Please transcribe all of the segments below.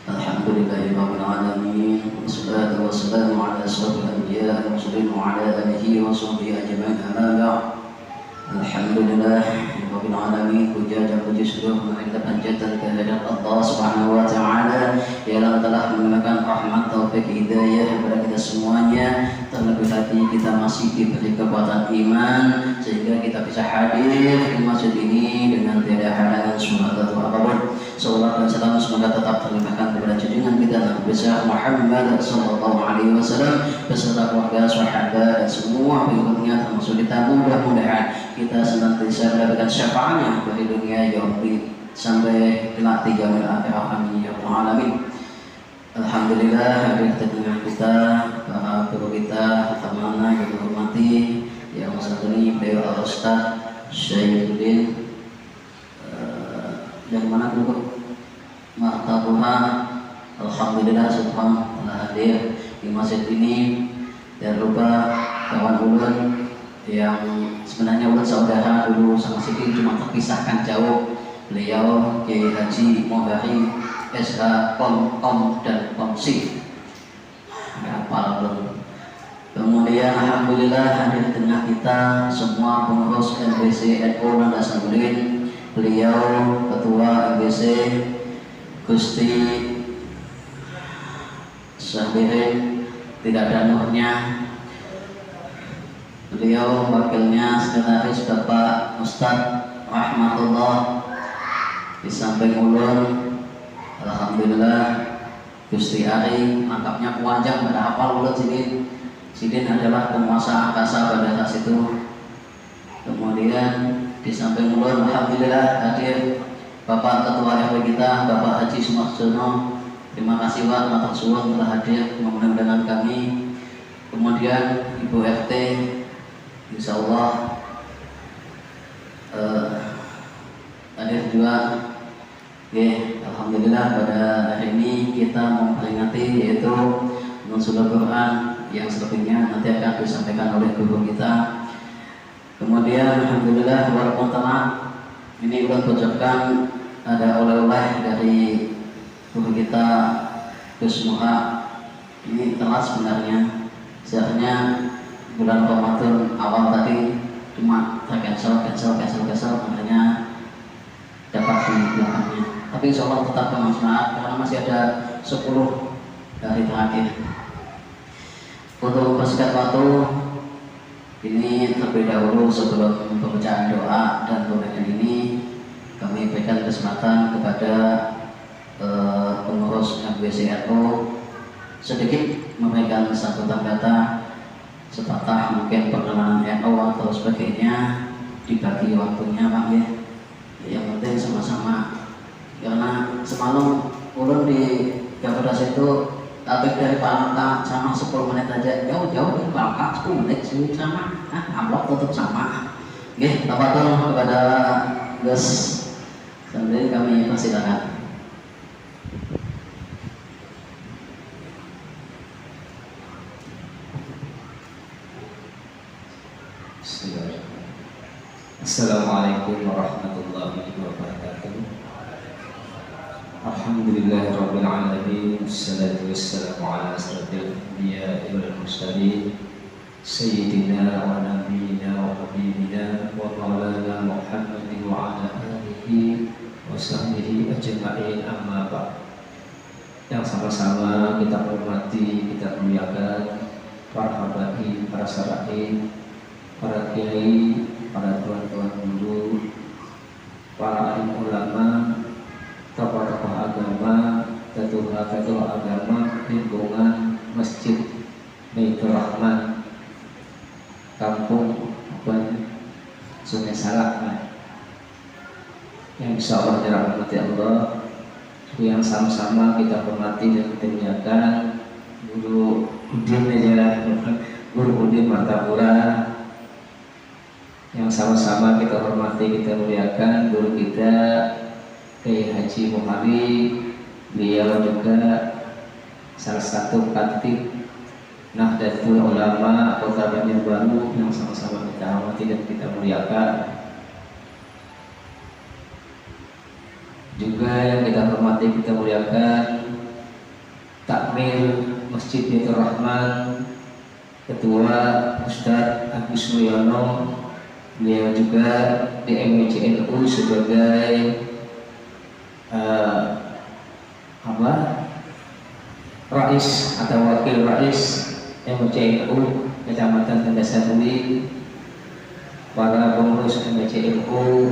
Alhamdulillahirabbil alamin. Wassalatu wassalamu ala asyrofil anbiya'i wal mursalin wa ala alihi wa sahbihi ajma'in. Amma ba'd. Alhamdulillahirabbil alamin. Puja dan puji seluruh menghadap hajatan kehadirat Allah Subhanahu wa taala yang telah memberikan rahmat, taufik, hidayah kepada kita semuanya. Terlebih lagi kita masih diberi kekuatan iman sehingga kita bisa hadir di masjid ini dengan tidak halangan sunnah atau apapun. Salawat dan salam semoga tetap terlimpahkan kepada junjungan kita Nabi besar Muhammad sallallahu alaihi wasallam beserta keluarga, sahabat dan semua pengikutnya, termasuk kita. Mudah-mudahan kita senantiasa mendapatkan syafaatnya dari dunia yaumil sampai kelak di yaumil akhirah. Amin ya rabbal alamin. Alhamdulillah hadir di tengah kita para guru kita pertama yang dihormati, yang satu ini beliau Al-Ustaz Syaifuddin dari mana dulu Martabuha. Alhamdulillah subhanallah telah hadir di masjid ini. Dan lupa kawan ulun yang sebenarnya ulun saudara dulu sama Siti cuma terpisahkan jauh. Beliau Kiai Haji Mohari SH Kom dan Komsi hafal belum. Kemudian alhamdulillah hadir di tengah kita semua pengurus MBC NU dan Hasanuddin. Beliau ketua MBC Gusti Sabirin, tidak ada nurnya. Beliau wakilnya sekretaris Bapak Ustadz Rahmatullah. Di samping ulun alhamdulillah Gusti Ari, mantapnya kuanjang pada hafal ulun Sidin. Sidin adalah penguasa angkasa pada saat itu. Kemudian di samping ulun alhamdulillah hadir Bapak Ketua RW kita, Bapak Haji Sumarsono. Terima kasih Pak, matur suwun telah hadir mendengarkan kami. Kemudian Ibu RT, insya Allah hadir juga. Oke, alhamdulillah pada hari ini kita memperingati yaitu Nuzulul Quran yang selebihnya nanti akan disampaikan oleh guru kita. Kemudian alhamdulillah walaupun telat ini udah ucapkan ada oleh-oleh dari guru kita Gus Muha. Ini telat sebenarnya, sebenarnya bulan Ramadan awal tadi cuma cancel makanya dapat di belakangnya. Tapi insya Allah tetap bermanfaat karena masih ada 10 hari terakhir. Untuk persingkat waktu ini terlebih dahulu sebelum pembacaan doa dan pembacaan ini kami berikan kesempatan kepada pengurus MBC NU sedikit memberikan sambutan kata sepatah mungkin perkenalan NU atau sebagainya, dibagi waktunya Pak ya. Yang penting sama-sama, karena semalam ulun di Gapedas itu tapi dari Palangka sama 10 menit aja, jauh-jauh dari Palangka 10 menit sih sama, amplop tetap sama. Oke, tafatul kepada Gus Sendiri kami persilakan. Assalamualaikum warahmatullahi wabarakatuh. Alhamdulillahirabbil alamin. Wassalatu wassalamu ala asyrofil anbiya'i wal mursalin sayyidina wa nabiyyina wa habibina wa maulana Muhammadin wa ala alihi wa sahbihi ajma'in. Amma ba'd. Yang sama-sama kita hormati, kita muliakan para habaib, para syaraih, para kiai, para tuan-tuan guru, para alim ulama, tokoh-tokoh agama, ketua-ketua agama, lingkungan Masjid Baitur Rahman, Kampung Sungai Salak, yang insya Allah dirahmati Allah, yang sama-sama kita hormati dan kita muliakan Guru Udin Guru Udin Martapura, yang sama-sama kita hormati, kita muliakan guru kita Kiai Haji Mohari. Beliau juga salah satu khatib Nahdlatul Ulama Kota Banjarbaru yang sama-sama kita hormati dan kita muliakan. Juga yang kita hormati, kita muliakan takmir Masjid Baitur Rahman, Ketua Ustadz Agus Mulyono, beliau juga di MWCNU sebagai Rais atau Wakil Rais MWCNU Kecamatan Tandasari, para pengurus MWCNU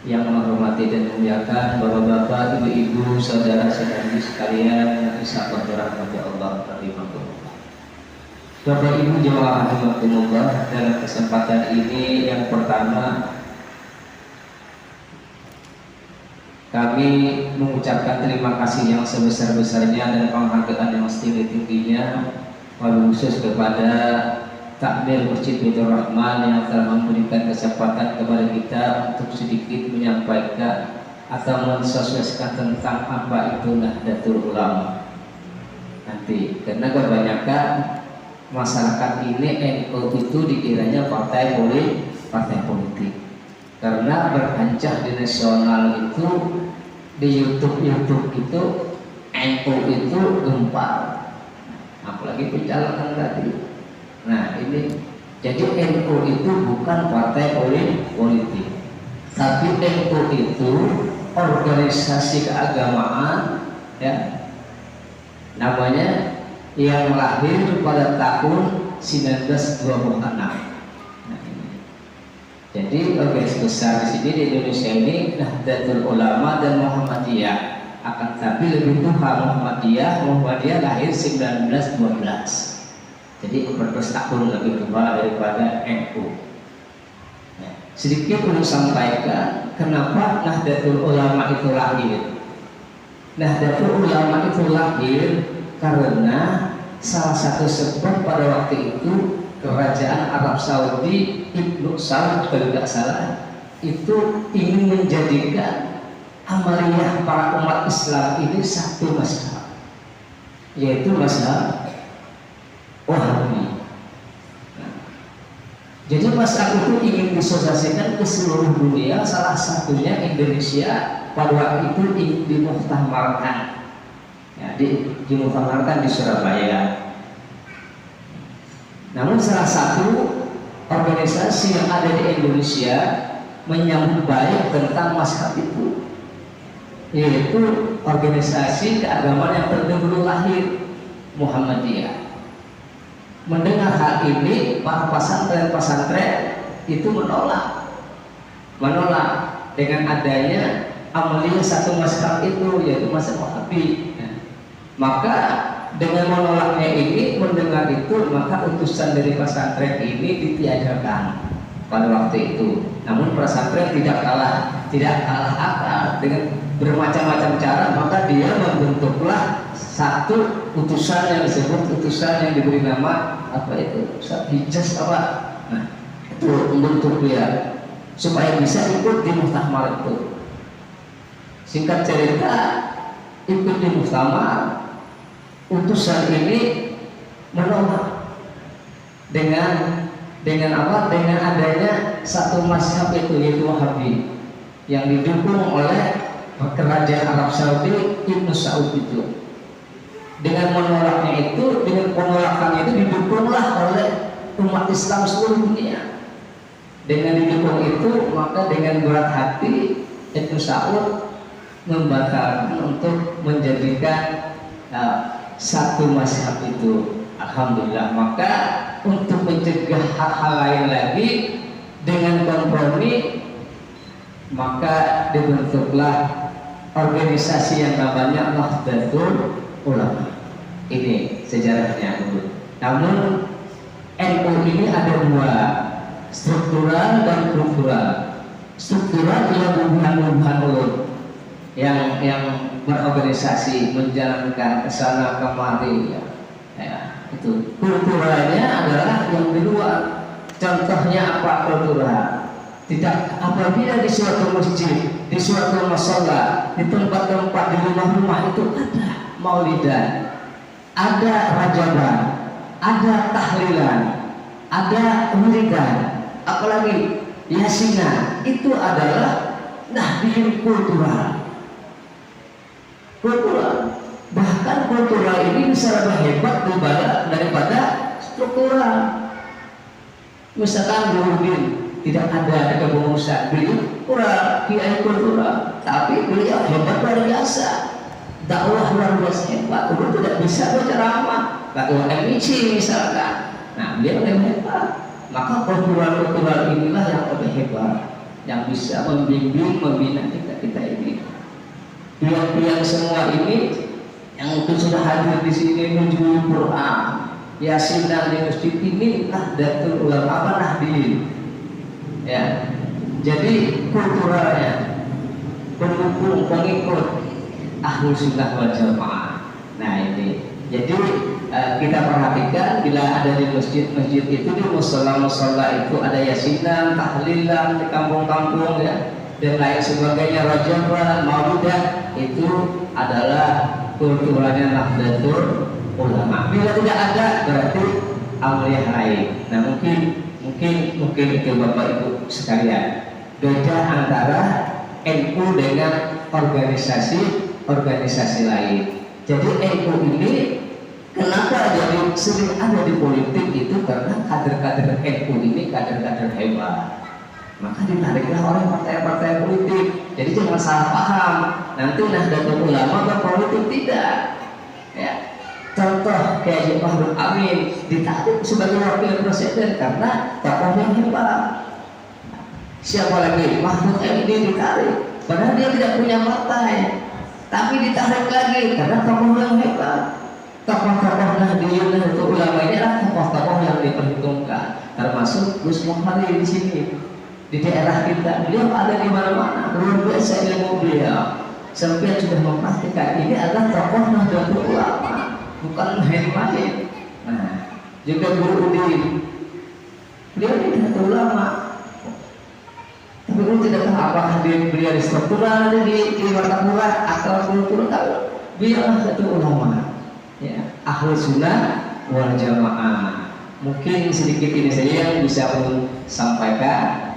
yang menghormati dan memuliakan bapak-bapak, ibu-ibu, saudara-saudari sekalian yang disapa dirahmati Allah rahimahullah. Bapak Ibu jemaah rahimahullah, dalam kesempatan ini yang pertama kami mengucapkan terima kasih yang sebesar-besarnya dan penghargaan yang setinggi-tingginya wabil khusus kepada takmir Masjid Baitur Rahman yang telah memberikan kesempatan kepada kita untuk sedikit menyampaikan atau mensosialisasikan tentang apa itu Nahdlatul Ulama nanti, karena kebanyakan masyarakat ini NU itu dikiranya partai politik, karena berkancah di nasional itu, di YouTube itu NU itu gempar, apalagi pencalonan tadi. Nah ini, jadi NU itu bukan partai politik, tapi NU itu organisasi keagamaan, ya, namanya, yang lahir pada tahun 1926. Nah, ini. Jadi organisasi besar di sini di Indonesia ini Nahdlatul Ulama dan Muhammadiyah. Akan tapi lebih tua Muhammadiyah lahir 1912. Jadi 14 tahun lebih tua daripada NU. Nah, sedikit perlu sampaikan kenapa Nahdlatul Ulama itu lahir. Nahdlatul Ulama itu lahir karena salah satu sebab pada waktu itu kerajaan Arab Saudi, Ibnu Saud kalau tidak salah, itu ingin menjadikan amaliyah para umat Islam ini satu mazhab, yaitu mazhab Wahabi. Jadi mazhab itu ingin disosialisasikan ke seluruh dunia, salah satunya Indonesia pada waktu itu ingin dimuktamarkan. Ya, dimuktamarkan di Surabaya. Namun salah satu organisasi yang ada di Indonesia menyambut baik tentang mazhab itu, yaitu organisasi keagamaan yang terdahulu lahir, Muhammadiyah. Mendengar hal ini, para pesantren itu menolak dengan adanya amaliyah satu mazhab itu, yaitu mazhab Wahabi. Maka dengan menolaknya ini, mendengar itu, maka utusan dari pesantren ini ditiadakan pada waktu itu. Namun pesantren tidak kalah akal dengan bermacam-macam cara, maka dia membentuklah satu utusan yang disebut utusan yang diberi nama apa itu, Hijaz apa. Nah, itu membentuk dia supaya bisa ikut di muktamar itu. Singkat cerita, ikut di muktamar, utusan ini menolak dengan apa? Dengan adanya satu mazhab itu, yaitu Wahabi, yang didukung oleh kerajaan Arab Saudi, Ibnu Saud itu. Dengan menolaknya itu, dengan penolakannya itu didukunglah oleh umat Islam seluruh dunia. Dengan didukung itu, maka dengan berat hati Ibnu Saud membatalkan untuk menjadikan satu mazhab itu. Alhamdulillah. Maka untuk mencegah hal-hal lain lagi, dengan kompromi, maka dibentuklah organisasi yang namanya Nahdlatul Ulama. Ini sejarahnya dulu. Namun NU ini ada dua, struktural dan kultural. Struktural yang hubungan ulun yang berorganisasi, menjalankan kesana kemari, ya, itu. Kulturalnya adalah yang di luar. Contohnya apa kultural? Tidak, apabila di suatu masjid, di suatu mushola, di tempat-tempat, di rumah-rumah itu ada maulidan, ada rajaban, ada tahlilan, ada wiridan, apalagi yasinan, itu adalah nahdlatul kultural. Bahkan kultural ini bisa lebih hebat daripada struktural. Misalkan Nurdin tidak ada kepengurusan, beliau kurang kiai kultural, tapi beliau hebat luar biasa, dakwah luar biasa hebat. Beliau tidak bisa berceramah, ketua MIC misalkan. Nah, beliau lebih hebat. Maka kultural inilah yang lebih hebat, yang bisa membimbing, membina kita ini. Pihak-pihak semua ini yang mungkin sudah hadir di sini menuju Quran, Yasin dan di masjid ini Nahdlatul Ulama Nahdien. Ya, jadi kulturalnya pendukung pengikut Ahlus Sunnah wal Jamaah. Nah ini, jadi kita perhatikan bila ada di masjid-masjid itu, di musola-musola itu ada yasinan, tahlilan di kampung-kampung ya, dan lain sebagainya, rajaban, maulidan, itu adalah kulturalnya Nahdlatul Ulama. Bila tidak ada berarti amaliyah lain. Nah mungkin itu Bapak Ibu sekalian, beda antara NU dengan organisasi lain. Jadi NU ini kenapa jadi sering ada di politik itu karena kader-kader NU ini kader-kader hebat. Maka ditariklah oleh partai-partai politik. Jadi jangan salah paham. Nanti Nahdlatul Ulama berpolitik tidak. Ya. Contoh kayak Mahmud Amin ditarik sebagai wakil presiden karena tokohnya hebat. Siapa lagi? Mahmud Amin ditarik, padahal dia tidak punya partai, tapi ditarik lagi karena tokoh yang hebat. Tokoh-tokoh Nahdlatul Ulama ini adalah tokoh-tokoh yang diperhitungkan, termasuk Gus Muhari di sini, di daerah kita. Beliau ada di mana-mana, luar biasa ilmu beliau. Sampai sudah memastikan ini adalah tokoh Nahdlatul Ulama, bukan main-main. Nah, juga Guru Udin, beliau ini Nahdlatul Ulama. Tapi beliau tidak tahu apakah beliau di struktural, di Martapura atau kultural. Beliau Nahdlatul Ulama, ya, Ahlus Sunnah wal Jamaah. Mungkin sedikit ini saja yang bisa saya sampaikan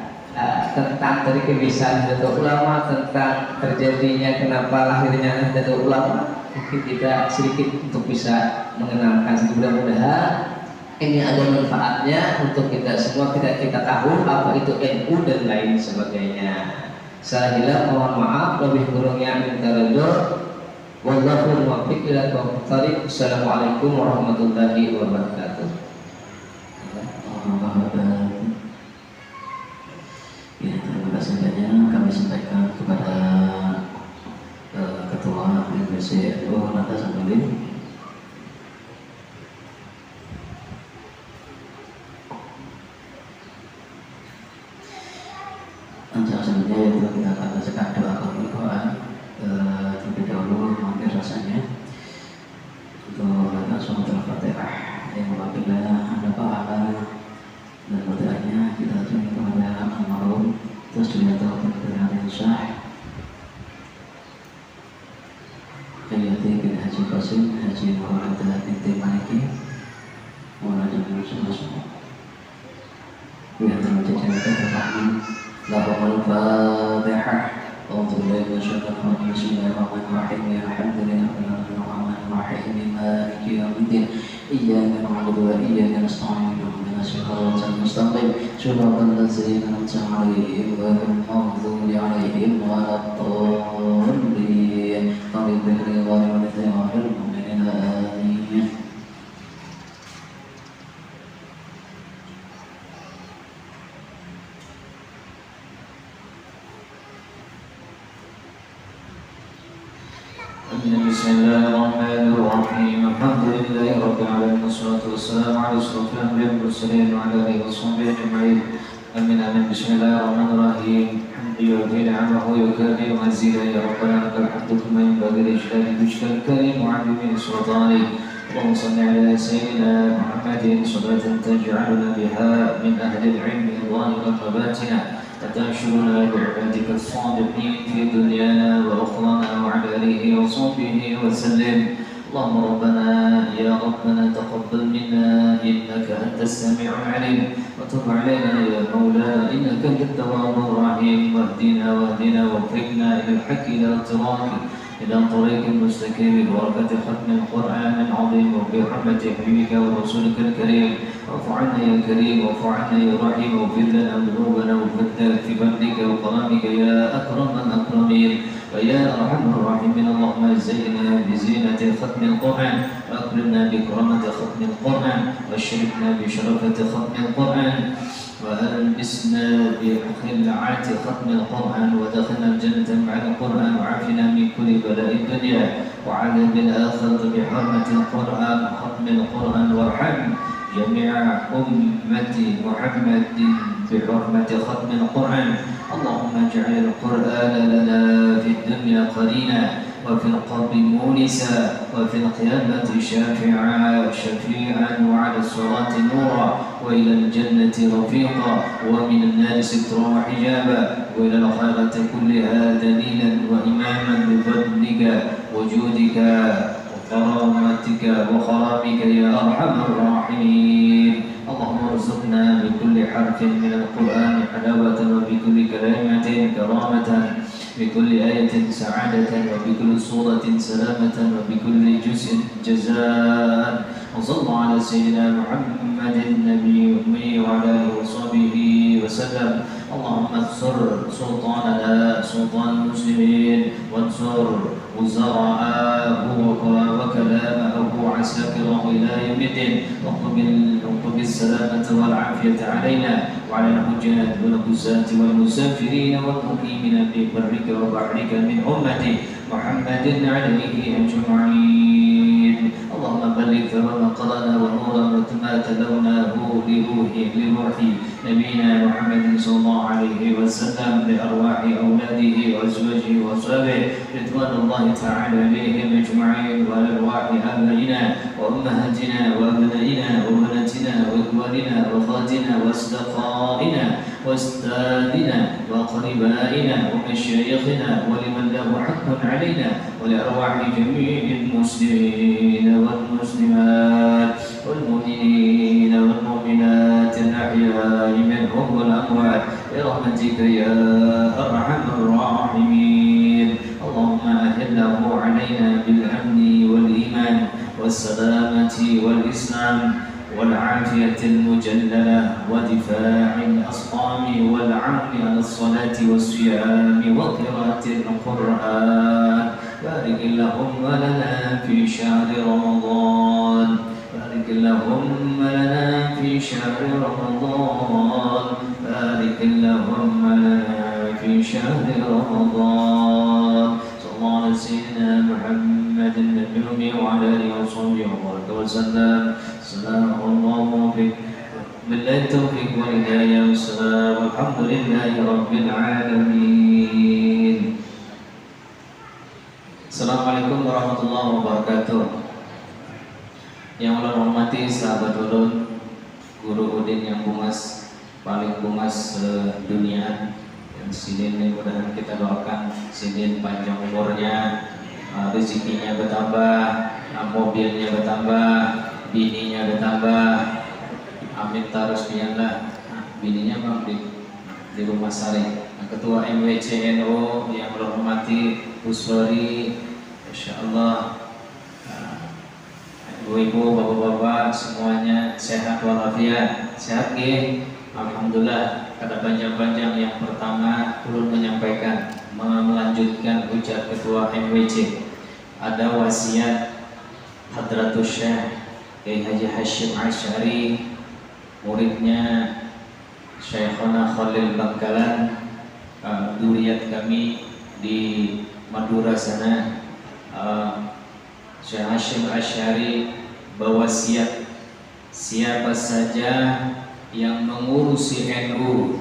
tentang dari kebiasaan Nahdlatul Ulama, tentang terjadinya kenapa lahirnya Nahdlatul Ulama. Mungkin kita sedikit untuk bisa mengenalkan. Mudah-mudahan ini ada manfaatnya untuk kita semua, kita tahu apa itu NU dan lain sebagainya. Saya hilang, mohon maaf lebih kurangnya, minta ridho. Wallahu muwaffiq ila aqwamit. Assalamualaikum warahmatullahi wabarakatuh. Ya, terima kasih banyak kami sampaikan kepada Ketua MPC NU Nata Santolim. Selanjutnya yaitu kita akan bacakan doa Al-Quran. Terlebih dahulu mampir rasanya untuk membaca surat Al-Fatihah yang apabila ada pahala dan berdoanya kita tunjukkan kepada almarhum, terus juga tahu pernikahan yang sah. Kaliati bin Haji Qasim, Haji Muhammad binti Maliki, Muhammad bin Yusuf, Biar terjadi Rahman, lahumul Fatihah. أعوذ بالله من الشيطان الرجيم. بسم الله الرحمن الرحيم. الحمد لله رب العالمين الرحمن الرحيم مالك يوم الدين. إياك نعبد وإياك نستعين اهدنا الصراط المستقيم صراط الذين أنعمت عليهم غير المغضوب عليهم ولا الضالين آمين. بسم الله الرحمن الرحيم. الحمد لله رب العالمين والصلاة والسلام على أشرف الأنبياء والمرسلين وعلى آله وصحبه أجمعين. آمين آمين. بسم الله الرحمن الرحيم. الحمد يعطي نعمه ويكافئ ويزيد. يا ربنا لك الحمد كما ينبغي لجلال وجهك الكريم وعظيم سلطانك. اللهم صل على سيدنا محمد صلاة تجعلنا بها من أهل العلم ظاهرا وباطنا، وتنشرنا بعبادك الصادقين في دنيانا وأخرانا، وعلى آله وصحبه وسلم. اللهم ربنا يا ربنا تقبل منا إنك أنت السميع العليم، وتب علينا يا مولانا إنك أنت التواب الرحيم. واهدنا وفقنا إلى الحق إلى التراك إلى طريق مستقيم ببركة ختم القرآن العظيم وبرحمة حبيبك ورسولك الكريم. واعف عنا يا كريم، واعف عنا يا رحيم، واغفر لنا ذنوبنا وفتنا في فضلك وكرمك يا أكرم الأكرمين ويا أرحم الراحمين. اللهم زينا بزينة ختم القرآن، وأكرمنا بكرامة ختم القرآن، واشركنا بشرفة ختم القرآن، وألبسنا بخلعات ختم القرآن، ودخلنا الجنة مع القرآن، وعافنا من كل بلاء الدنيا وعذاب الآخرة بحرمة القرآن ختم القرآن. وارحم جميع أمة محمد بحرمة ختم القرآن. اللهم اجعل القرآن لنا في الدنيا قرينا، وفي القبر مونسا، وفي القيامة شفيعا، وعلى الصراط نورا، وإلى الجنة رفيقا، ومن النار سترا وحجابا، وإلى الخيرات كلها دليلا وإماما بفضلك وجودك وكرامتك وخرابك يا أرحم الراحمين. اللهم ارزقنا بكل حرف من القرآن حلاوة، وبكل كلمة كرامة، بكل آية سعادة، وبكل سورة سلامة، وبكل جزء جزاء. وصلى الله على سيدنا محمد النبي الأمي وعلى آله وصحبه وسلم. اللهم انصر سلطاننا سلطان المسلمين، وانصر وزراءه وكلامه وعساكره إلى يوم الدين. واقم السلامة والعافية علينا وعلى الحجاج والغزاة والمسافرين والمقيمين في برك وبحرك من أمة محمد عليه أجمعين. اللهم بلغ ثواب قرانا ونورا ما تلوناه لروح نبينا محمد صلى الله عليه وسلم، لأرواح أولاده وأزواجه وأصحابه رضوان الله تعالى عليهم أجمعين، وعلى أرواح آبائنا وأمهاتنا وأبنائنا وبناتنا وإخواننا وأخواتنا وأصدقائنا وأستاذنا وأقربائنا ومشايخنا ولمن له حق علينا، ولأرواح جميع المسلمين والمسلمات والمؤمنين والمؤمنات الأحياء منهم والأموات برحمتك يا أرحم الراحمين. اللهم أهله علينا بالأمن والإيمان والسلامة والإسلام والعافية المجللة ودفاع الأسقام والعون على الصلاة والصيام وقراءة القرآن. بارك اللهم لنا في شهر رمضان، بارك اللهم لنا في شهر رمضان، بارك اللهم لنا في شهر رمضان. صلى الله على سيدنا محمد النبي الأمي وعلى آله وصحبه وبارك وسلم. السلام عليكم بالله التوفيق والهداية والسلام والحمد لله رب العالمين. Assalamualaikum warahmatullahi wabarakatuh. Yang Allah hormati sahabat ulun, guru Udin yang bungas, paling bungas dunia. Yang sini mudah-mudahan kita doakan sini panjang umurnya, rezekinya bertambah, mobilnya bertambah, bininya bertambah. Amin terus biarlah. Bininya bang di rumah Sari. Ketua MWCNO yang Allah hormati Uswari, Masya Allah, ibu-ibu, bapak-bapak semuanya sehat walafiat. Sehat ya? Alhamdulillah. Kata panjang-panjang yang pertama ulun menyampaikan, melanjutkan ujar Ketua MWC. Ada wasiat Hadratus Syekh Kiai Haji Hashim Asy'ari, muridnya Syekhona Khalil Bangkalan, duriat kami di Madura sana. Syekh Hashim Asy'ari berwasiat, siapa saja yang mengurusi NU,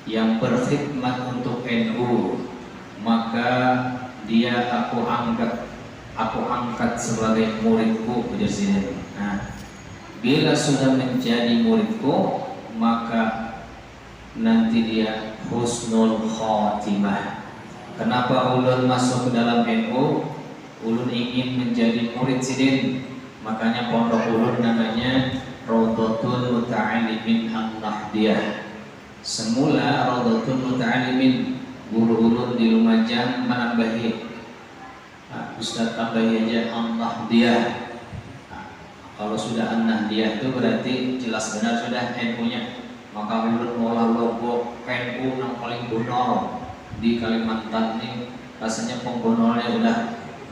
yang berkhidmat untuk NU, maka dia aku angkat sebagai muridku. Nah, bila sudah menjadi muridku, maka nanti dia husnul khatimah. Kenapa ulun masuk ke dalam NU? Ulun ingin menjadi murid sidin. Makanya pondok ulun namanya Raudhatul Muta'allimin An-Nahdiyah. Semula Raudhatul Muta'allimin, guru ulun di Lumajang menambahi Ustaz tambahin aja an-nahdiyah. Nah, kalau sudah an-nahdiyah itu berarti jelas benar sudah NU-nya. Maka menurut Maulana logo PNU yang paling bonol di Kalimantan ini, rasanya pembonolnya udah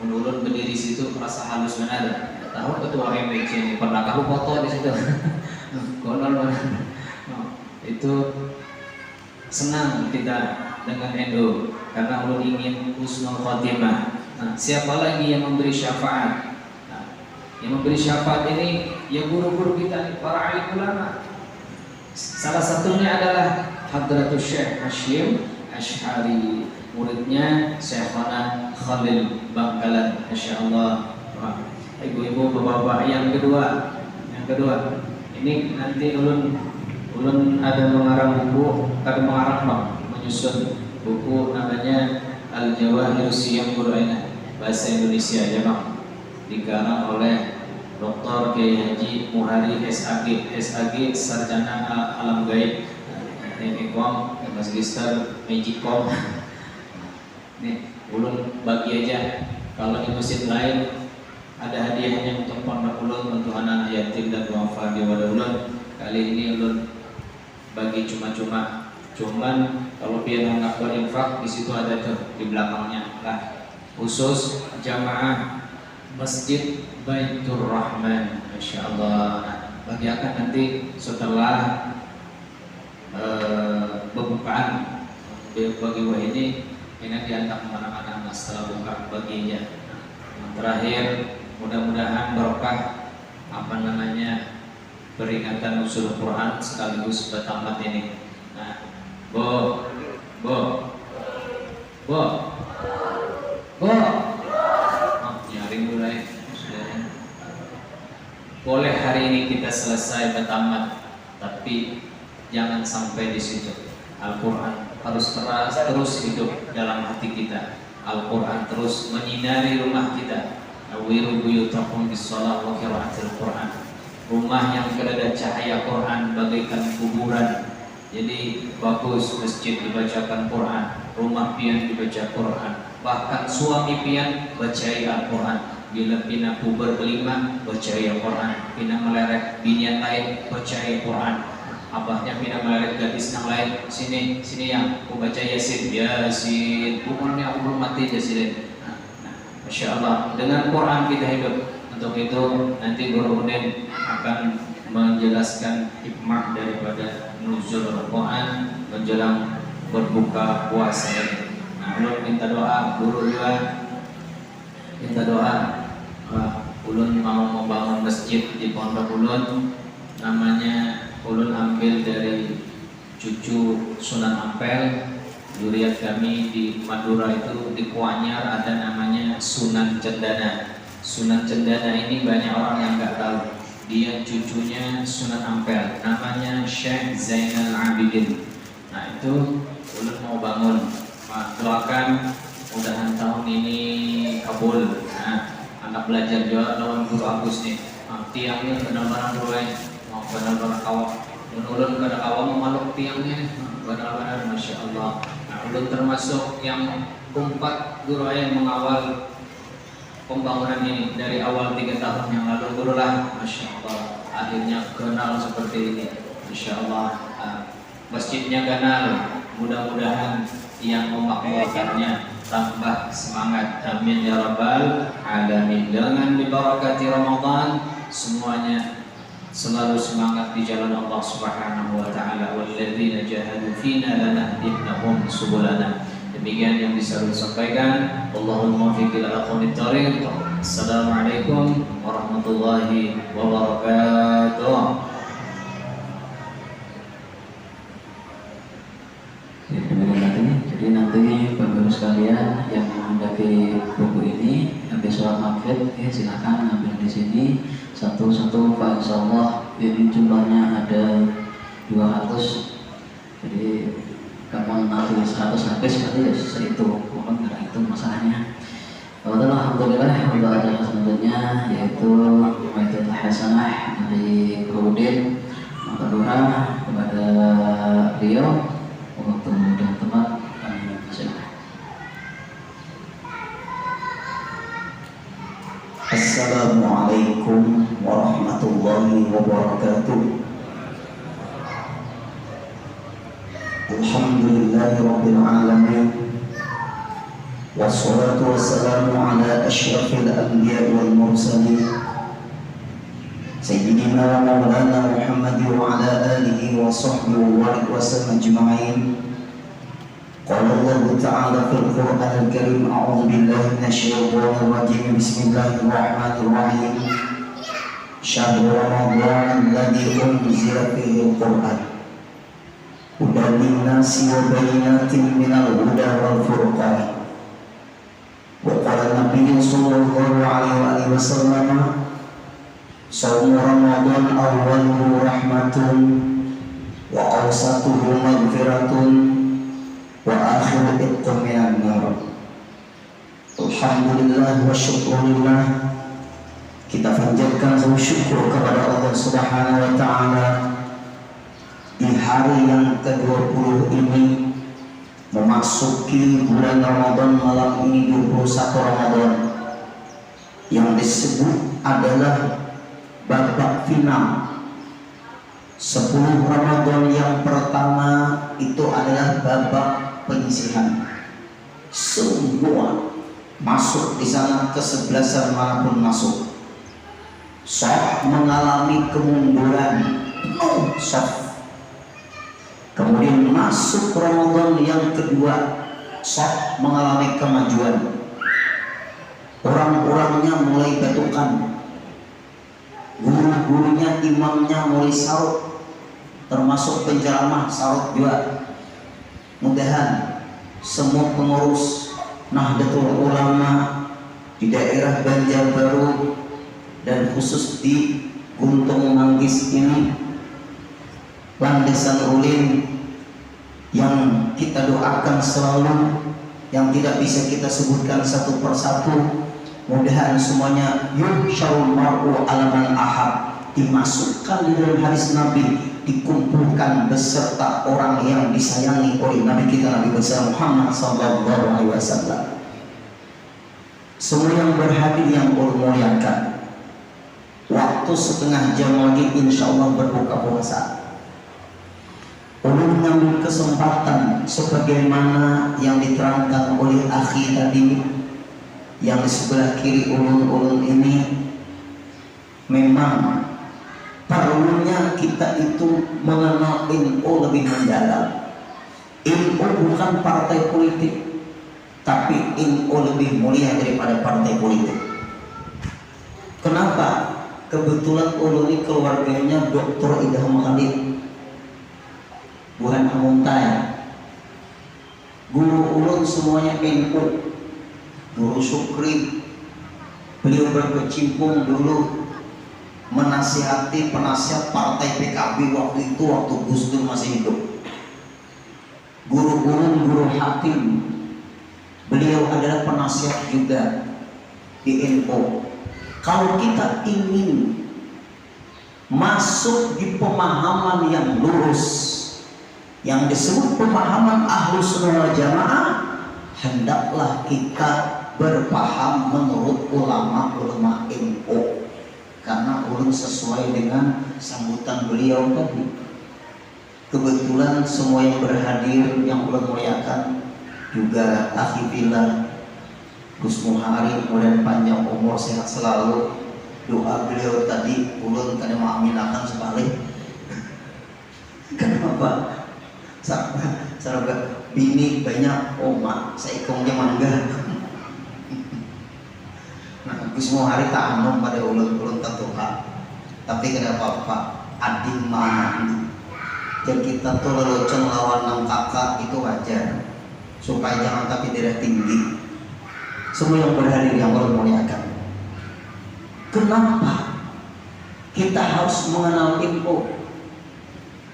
menurun berdiri situ, rasa halus benar. Tahu ketua MBC ini pernah kamu foto di situ. Bonol banget. Itu senang kita dengan NU karena ulun ingin husnul khotimah. Nah, siapa lagi yang memberi syafaat? Nah, yang memberi syafaat ini ya guru-guru kita, para alim ulama. Salah satunya adalah Hadratus Syekh Hashim Asy'ari, muridnya Syekhana Khalil Bangkalan, masyaallah. Ibu-ibu, bapak-bapak, yang kedua, ini nanti ulun ada mengarang buku, menyusun buku namanya Al-Jawahirus Siyam Qur'anah, bahasa Indonesia ya Bang, dikarang oleh Dr. Kiai Haji Muhari SAG, Sarjana Alam Gaib, Ekom, Magister Magicom. Nih, ulun bagi aja. Kalau di masjid lain ada hadiahnya untuk pondok ulun, untuk anak yatim dan duafa di wadah ulun. Kali ini ulun bagi cuma-cuma. Cuman kalau dia nggak berinfak, di situ ada tuh di belakangnya lah. Khusus jamaah Masjid Baitur Rahman, Masya Allah. Nah, bagi akan nanti setelah pembukaan bagi wah ini diantar kemana-mana setelah buka baginya. Nah, terakhir mudah-mudahan berkah peringatan usul Quran sekaligus bertamat ini. Nah, Bo, nyaring mulai. Boleh hari ini kita selesai bertamat, tapi jangan sampai di situ. Al-Quran harus terus hidup dalam hati kita. Al-Quran terus menyinari rumah kita. Awiru buyutakum bis-shalah wa qiraatil Quran. Rumah yang berada cahaya Quran bagaikan kuburan. Jadi bagus masjid dibacakan Quran, rumah pian dibaca Quran, bahkan suami pian bacai Al-Quran. Bila pina puber kelima bacai Al-Quran, pina melerek binian lain bacai Quran, abahnya pina melerek gadis yang lain, sini yang aku baca Yasin, bukannya aku belum mati Yasin. Nah, Masya Allah, dengan Quran kita hidup. Untuk itu nanti Guru Udin akan menjelaskan hikmah daripada nuzul Al-Quran menjelang berbuka puasa ini. Nah, ulun minta doa, guru juga minta doa. Ulun mau membangun masjid di pondok ulun, namanya ulun ambil dari cucu Sunan Ampel. Zuriat kami di Madura itu di Kuanyar ada namanya Sunan Cendana. Sunan Cendana ini banyak orang yang nggak tahu. Dia cucunya Sunan Ampel, namanya Syekh Zainal Abidin. Nah itu ulun mau bangun. Nah, doakan mudahan tahun ini kabul. Nah, anak belajar juga lawan Guru Agus nih. Nah, tiangnya benar-benar mulai mau benar-benar kawak. Ulun kada kawak memaluk tiangnya, benar-benar Masya Allah. Nah, ulun termasuk yang keempat guru yang mengawal pembangunan ini dari awal 3 tahun yang lalu. Guru lah, Masya Allah, akhirnya kenal seperti ini. Masya Allah, masjidnya kenal. Mudah-mudahan yang memakmurkannya tambah semangat. Amin ya rabbal alamin. Dengan dibarakati Ramadan semuanya selalu semangat di jalan Allah Subhanahu wa taala. Walladzina jahadu fina lanahdiyannahum subulana. Demikian yang bisa saya sampaikan. Allahumma muwaffiq ila aqwamit thariq. Assalamualaikum warahmatullahi wabarakatuh. Ya, jadi nanti bapak-bapak sekalian yang menghendaki buku ini habis sholat maghrib, silakan ambil di sini satu-satu. Pak insyaallah ini jumlahnya ada 200. Jadi kapan nanti 100 habis berarti ya itu, bukan karena itu masalahnya. Alhamdulillah, untuk acara selanjutnya yaitu Maidatul Hasanah dari Gurudin. Maka doa kepada beliau waktu dan tempat kami persilakan. Assalamualaikum warahmatullahi wabarakatuh. Alhamdulillahirabbil alamin. Wassalatu wassalamu ala asyrafil anbiya'i wal mursalin Sayyidina wa maulana Muhammad wa ala alihi wa sahbihi wa sallam ajma'in. Qala Allah Ta'ala fil Qur'anil Karim, a'udzu billahi minasyaitonir rajim. Bismillahirrahmanirrahim. Syahrul Ramadan alladzi unzila fihi al-Qur'an hudan lin-nasi wa bayyinatin minal huda wal furqan. Wa qala Nabi sallallahu alaihi wasallam, Shaum Ramadan awwaluhu rahmatun wa awsatuhu maghfiratun wa akhiru itqun minan nar. Alhamdulillah wa syukurillah, kita panjatkan syukur kepada Allah Subhanahu wa taala di hari yang ke-20 ini, memasuki bulan Ramadan. Malam ini 21 Ramadan yang disebut adalah babak final. 10 Ramadan yang pertama itu adalah babak penyisihan. Semua masuk di sana, kesebelasan manapun masuk. Saf mengalami kemunduran, no saf. Kemudian masuk Ramadan yang kedua, saf mengalami kemajuan. Orang-orangnya mulai batukan, guru-gurunya, imamnya mulai saut, termasuk penceramah saut juga. Mudahan semua pengurus Nahdlatul Ulama di daerah Banjarbaru dan khusus di Guntung Manggis ini, Landesan Ulin, yang kita doakan selalu, yang tidak bisa kita sebutkan satu persatu. Mudahan semuanya yuhsyarul mar'u ala man ahab, dimasukkan di dalam hadis Nabi, dikumpulkan beserta orang yang disayangi oleh Nabi kita, Nabi besar Muhammad sallallahu alaihi wasallam. Semua yang berhadir yang Allah muliakan, waktu setengah jam lagi insya Allah berbuka puasa. Ulun mengambil kesempatan sebagaimana yang diterangkan oleh akhi tadi, yang di sebelah kiri ulun-ulun ini, memang perlunya kita itu mengenal NU lebih mendalam. NU bukan partai politik, tapi NU lebih mulia daripada partai politik. Kenapa? Kebetulan ulun ini keluarganya Dr. Idham Khalid, bukan Amuntai. Guru ulun semuanya NU. Guru Syukri, beliau berkecimpung dulu menasihati penasihat partai PKB waktu itu, waktu Gus Dur masih hidup. Guru Hakim, beliau adalah penasihat juga di NU. Kalau kita ingin masuk di pemahaman yang lurus, yang disebut pemahaman Ahlus Sunnah wal Jamaah, hendaklah kita berpaham menurut ulama-ulama NU, karena ulun sesuai dengan sambutan beliau tadi. Kebetulan semua yang berhadir yang ulun muliakan, juga akhi fillah Gus Muhari, mudah panjang umur, sehat selalu. Doa beliau tadi ulun kada mengaminakan sebalik. Kenapa? Sarga bini banyak, mak saya ikongnya mangga. Nah, Gus Muhari tak anom pada ulun tertuha, tapi kenapa apa adik mana ini? Dan kita tuh lelucon lawan nang kakak itu wajar, supaya jangan tapi tidak tinggi. Semua yang berhadir yang Allah muliakan. Kenapa kita harus mengenal NU?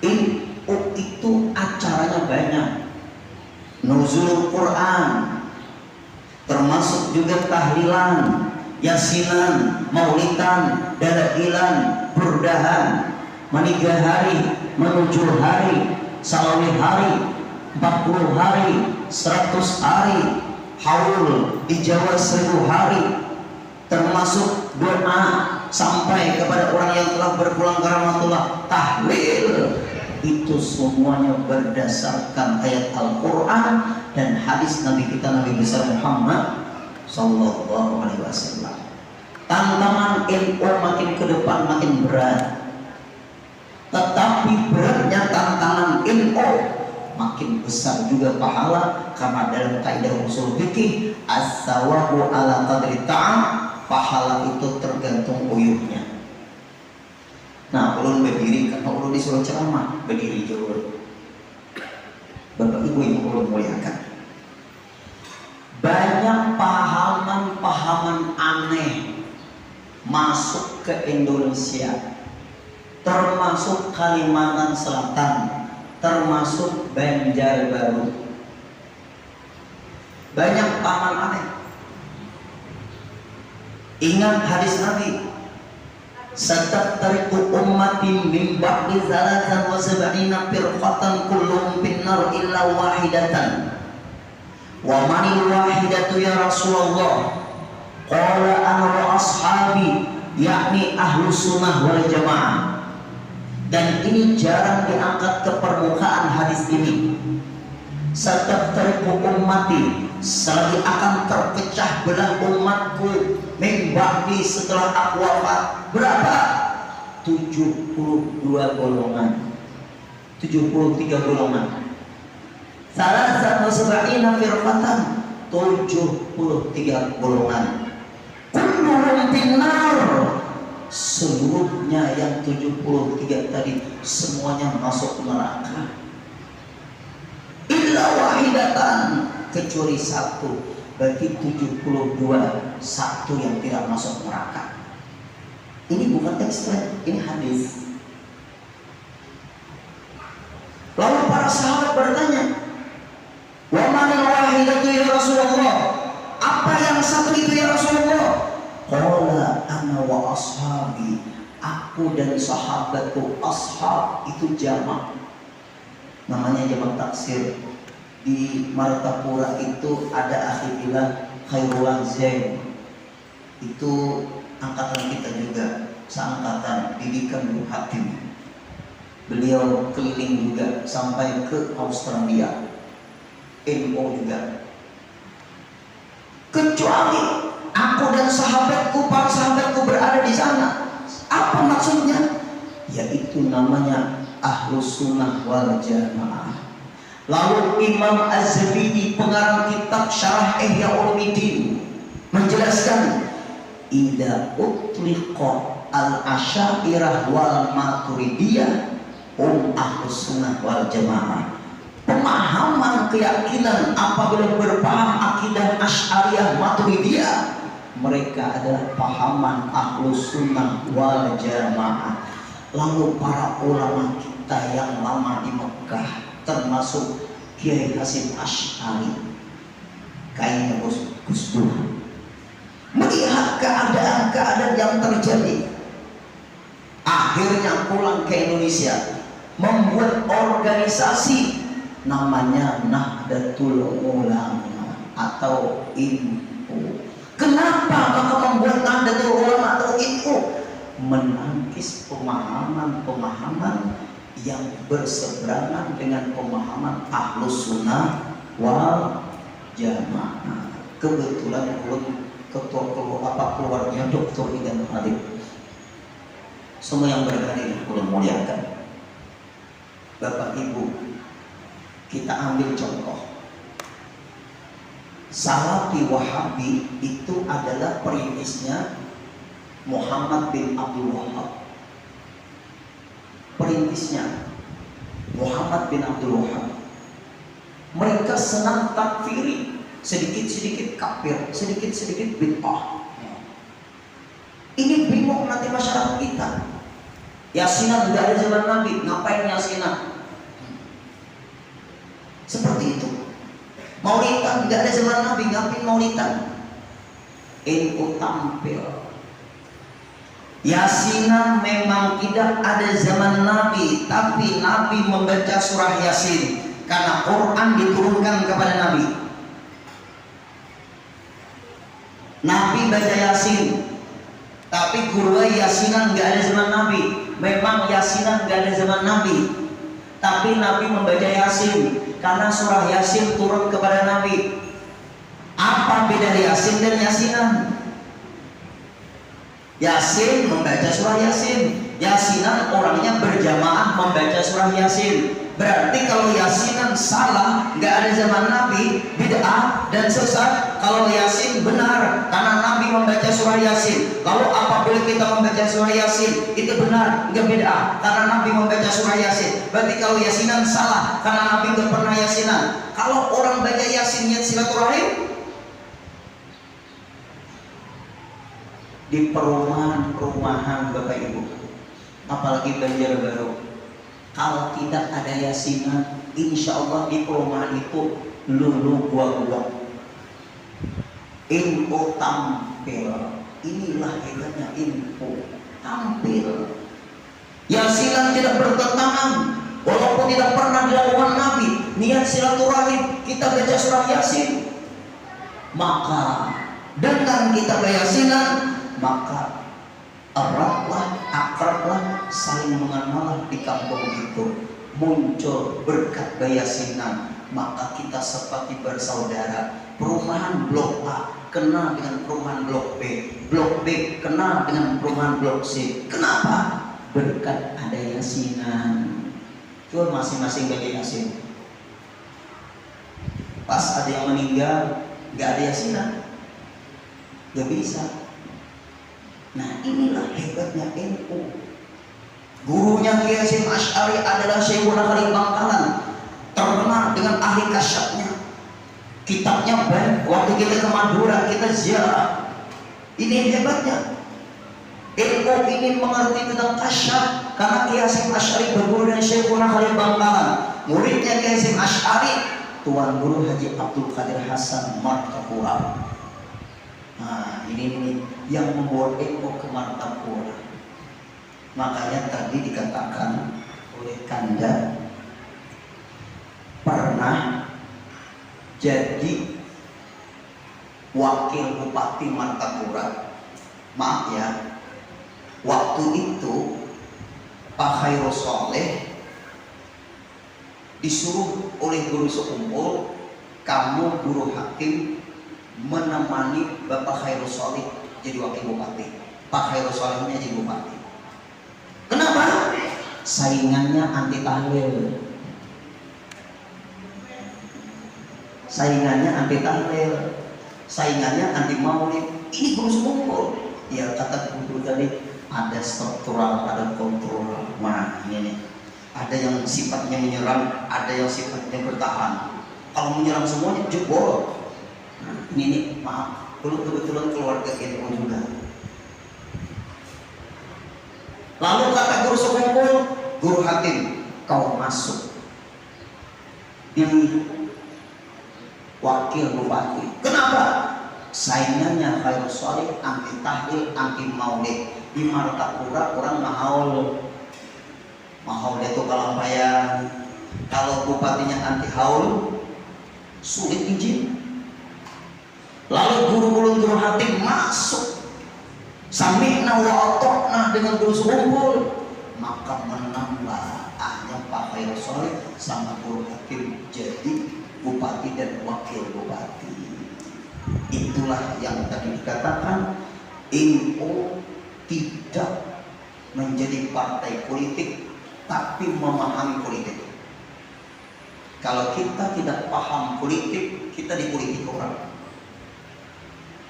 NU itu acaranya banyak, nuzul Quran, termasuk juga tahlilan, yasinan, maulidan, dalailan, burdahan, manigah hari, menuju hari, salawih hari, 40 hari, 100 hari, haul di Jawa 1000 hari, termasuk termasuk doa sampai kepada orang yang telah berpulang ke rahmatullah, tahlil, itu semuanya berdasarkan ayat Al-Quran dan hadis Nabi kita Nabi besar Muhammad Sallallahu Alaihi Wasallam. Tantangan ilmu makin ke depan makin berat, tetapi beratnya tantangan ilmu makin besar juga pahala, karena dalam kaidah usul fikih as-sawabu ala qadri ta'am, pahala itu tergantung uyuhnya. Nah, ulun berdiri karena ulun disuruh ceramah, berdiri jauh. Bapak Ibu yang ulun muliakan, banyak pahaman-pahaman aneh masuk ke Indonesia, termasuk Kalimantan Selatan, termasuk Banjarbaru. Banyak pahaman aneh. Ingat hadis Nabi, sataftariqu ummati min ba'di 73 firqatan kulluhum finnar illa wahidatan. Wa manil wahidatu ya Rasulullah? Qala ana wa ashabi, yakni ahlus sunnah wal jamaah. Dan ini jarang diangkat ke permukaan hadis ini. Sataftariqu ummati, selagi akan terpecah belah umatku min ba'di, setelah aku wafat. Berapa? 72 golongan, 73 golongan. Salah satu seba'ina firqatan, 73 golongan. Kulluhum finnar, seluruhnya yang 73 tadi semuanya masuk neraka. Illa wahidatan, kecuali satu, berarti 72, satu yang tidak masuk neraka. Ini bukan teks, ini hadis. Lalu para sahabat bertanya, wa manil wahidatu ya Rasulullah? Apa yang satu itu ya Rasulullah? Qala ana wa ashabi, aku dan sahabatku. Ashab itu jamak, namanya jamak taksir. Di Martapura itu ada akhi bilang Khairul Zain, itu angkatan kita juga, seangkatan, didikan Nur Hatim. Beliau keliling juga sampai ke Australia, ilmu juga. Kecuali aku dan sahabatku, para sahabatku berada di sana. Apa maksudnya? Yaitu namanya Ahlus Sunnah wal Jamaah. Lalu Imam Az-Zabidi, pengarang kitab Syarah Ihya Ulumuddin, menjelaskan, idza utliqa al-asy'ariyah wal maturidiyah Ahlus Sunnah wal Jamaah. Pemahaman keyakinan apabila berpaham akidah Asy'ariyah Maturidiyah, mereka adalah pahaman Ahlus Sunnah wal Jamaah. Lalu para ulama kita yang lama di Mekah, termasuk Kiai Hasim Asy'ari, kayaknya Gus Dur, melihat keadaan-keadaan yang terjadi, akhirnya pulang ke Indonesia, membuat organisasi namanya Nahdlatul Ulama atau INU. Kenapa maka membuat Nahdlatul Ulama atau INU? Menangkis pemahaman-pemahaman yang berseberangan dengan pemahaman Ahlus Sunnah wal Jamaah. Kebetulan keluarnya Dr. Idan Khalid, semua yang berhadir ulun muliakan. Bapak Ibu, kita ambil contoh. Salafi Wahabi itu adalah perintisnya Muhammad bin Abdul Wahab. Perintisnya Muhammad bin Abdul Wahab. Mereka senang takfiri, sedikit-sedikit kafir, sedikit-sedikit bid'ah. Ini bingung nanti masyarakat kita. Yasinan tidak ada zaman Nabi, ngapain yasinan? Seperti itu. Maulidan tidak ada zaman Nabi, ngapain maulidan? NU tampil. Yasinan memang tidak ada zaman Nabi, tapi Nabi membaca surah Yasin karena Quran diturunkan kepada Nabi. Nabi baca Yasin, Tapi guru yasinan nggak ada zaman Nabi. Memang yasinan nggak ada zaman Nabi. Tapi Nabi membaca Yasin karena surah Yasin turun kepada Nabi. Apa beda Yasin dan Yasinan? Yasin membaca surah Yasin, Yasinan orangnya berjamaah membaca surah Yasin. Berarti kalau Yasinan salah, nggak ada zaman Nabi, bid'ah dan sesat. Kalau Yasin benar karena Nabi membaca surah Yasin. Lalu apabila kita membaca surah Yasin itu benar, nggak bid'ah karena Nabi membaca surah Yasin. Berarti kalau Yasinan salah karena Nabi nggak pernah Yasinan. Kalau orang baca Yasin niat silaturahim di perumahan-perumahan Bapak Ibu, apalagi Banjarbaru, kalau tidak ada Yasinan, insya Allah di perumahan itu lulu gua info tampil. Inilah hebatnya info tampil. Yasinan tidak bertentangan, walaupun tidak pernah dilakukan Nabi. Niat silaturahim kita baca surah Yasin, maka dengan kita bayasinan, maka eratlah, akrablah, saling mengenal di kampung itu. Muncul berkat bayasinan, maka kita seperti bersaudara. Perumahan blok A kenal dengan perumahan blok B, blok B kenal dengan perumahan blok C. Kenapa? Berkat ada yasinan. Coba masing-masing baca Yasin. Pas ada yang meninggal, nggak ada Yasinan, nggak bisa. Nah inilah hebatnya NU. Gurunya Kiai Hasyim Asy'ari adalah Syekhuna Khalil Bangkalan, terkenal dengan ahli kasyafnya. Kitabnya banyak. Waktu kita ke Madura kita ziarah. Ini hebatnya. NU ingin mengerti tentang kasyaf karena Kiai Hasyim Asy'ari berguru dengan Syekhuna Khalil Bangkalan. Muridnya Kiai Hasyim Asy'ari Tuan Guru Haji Abdul Qadir Hasan Martapura. Nah ini yang membawa NU ke Martapura. Makanya tadi dikatakan oleh Kanda pernah jadi wakil bupati Martapura. Maaf ya, waktu itu Pak Khairul Soleh disuruh oleh guru sekumpul, kamu guru hakim menemani Bapak Khairul Soleh jadi wakil bupati. Pak Khairul Solehnya jadi bupati. Kenapa? Saingannya anti tahlil. Saingannya anti tahlil. Saingannya anti maulid. Ini guru sekumpul. Ya kata guru tadi ada struktural, ada kontrol. Nah ini nih. Ada yang sifatnya menyerang, ada yang sifatnya bertahan. Kalau menyerang semuanya jebol. Nah, ini maaf, dulu kebetulan keluarga NU juga. Lalu kata guru sekumpul, guru hakim, kau masuk di wakil bupati. Kenapa? Saingannya Khairul Soleh anti tahlil, anti maulid. Di Martapura orang mahaul itu kalau bayar. Kalau bupatinya anti haul, sulit izin. Lalu guru hakim masuk, sami'na wa ata'na dengan guru sekumpul, maka menanglah hanya Pak Khairul Soleh sama guru hakim jadi bupati dan wakil bupati. Itulah yang tadi dikatakan NU tidak menjadi partai politik tapi memahami politik. Kalau kita tidak paham politik, kita dipolitik orang.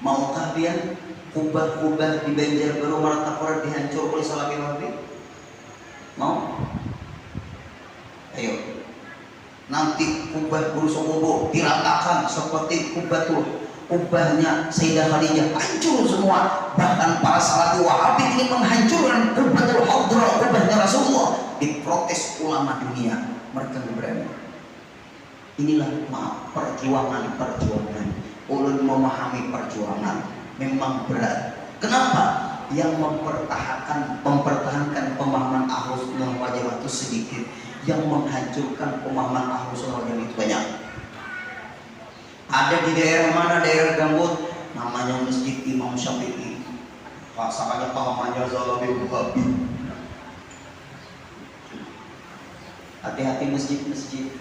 Maukah kalian kubah-kubah di Banjarbaru Martapura dihancur oleh Salafi Wahabi? Mau? Ayo. Nanti kubah guru sekumpul diratakan seperti kubahnya Sayyidah Khadijah, hancur semua. Bahkan para Salafi Wahabi ingin menghancurkan Kubbatul Hadra, kubahnya Rasulullah. Diprotes ulama dunia, mereka berani. Inilah maaf perjuangan. Ulun memahami perjuangan memang berat. Kenapa? Yang mempertahankan pemahaman Ahlus Sunnah wal Jamaah itu sedikit, yang menghancurkan pemahaman Ahlus Sunnah wal Jamaah itu banyak. Ada di daerah mana, daerah gambut, namanya Masjid Imam Syafi'i. Pasangannya pahamannya Zalabi Wahabi. Hati-hati masjid-masjid.